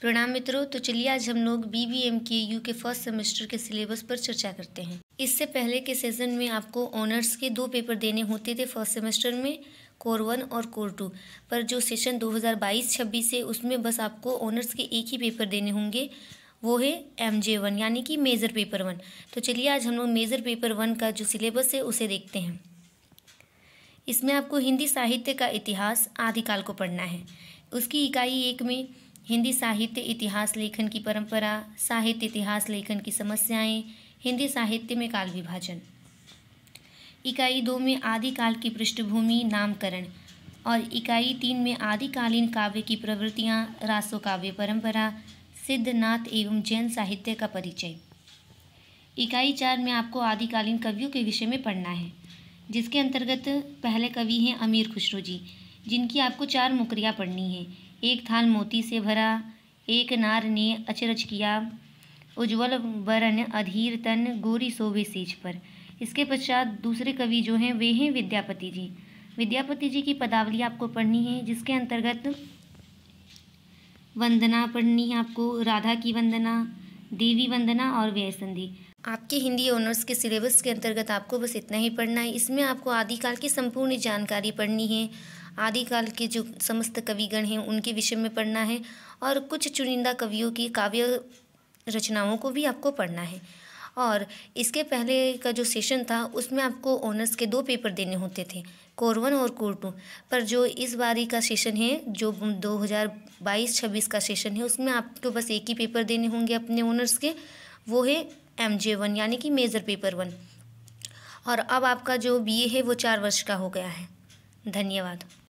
प्रणाम मित्रों। तो चलिए आज हम लोग BBM के यू के फर्स्ट सेमेस्टर के सिलेबस पर चर्चा करते हैं। इससे पहले के सेशन में आपको ऑनर्स के 2 पेपर देने होते थे फर्स्ट सेमेस्टर में, कोर 1 और कोर 2। पर जो सेशन 2022-26 है उसमें बस आपको ऑनर्स के एक ही पेपर देने होंगे, वो है MJ1 यानी कि मेजर पेपर 1। तो चलिए आज हम लोग मेजर पेपर 1 का जो सिलेबस है उसे देखते हैं। इसमें आपको हिंदी साहित्य का इतिहास आदिकाल को पढ़ना है। उसकी इकाई 1 में हिंदी साहित्य इतिहास लेखन की परंपरा, साहित्य इतिहास लेखन की समस्याएं, हिंदी साहित्य में काल विभाजन। इकाई 2 में आदिकाल की पृष्ठभूमि, नामकरण। और इकाई 3 में आदिकालीन काव्य की प्रवृत्तियां, रासो काव्य परंपरा, सिद्धनाथ एवं जैन साहित्य का परिचय। इकाई 4 में आपको आदिकालीन कवियों के विषय में पढ़ना है, जिसके अंतर्गत पहले कवि हैं अमीर खुसरो जी, जिनकी आपको 4 मुकरियाँ पढ़नी है। एक थाल मोती से भरा, एक नार ने अचरज किया, उज्ज्वल बरन अधीर तन, गोरी सोवे सेज पर। इसके पश्चात दूसरे कवि जो हैं वे हैं विद्यापति जी। विद्यापति जी की पदावली आपको पढ़नी है, जिसके अंतर्गत वंदना पढ़नी है आपको, राधा की वंदना, देवी वंदना और व्यय संधि। आपके हिंदी ऑनर्स के सिलेबस के अंतर्गत आपको बस इतना ही पढ़ना है। इसमें आपको आदिकाल की संपूर्ण जानकारी पढ़नी है, आदिकाल के जो समस्त कविगण हैं उनके विषय में पढ़ना है, और कुछ चुनिंदा कवियों की काव्य रचनाओं को भी आपको पढ़ना है। और इसके पहले का जो सेशन था उसमें आपको ऑनर्स के 2 पेपर देने होते थे, कोर 1 और कोर 2। पर जो इस बारी का सेशन है, जो 2022-26 का सेशन है, उसमें आपको बस एक ही पेपर देने होंगे अपने ऑनर्स के, वो है MJ1 यानी कि मेजर पेपर 1। और अब आपका जो BA है वो 4 वर्ष का हो गया है। धन्यवाद।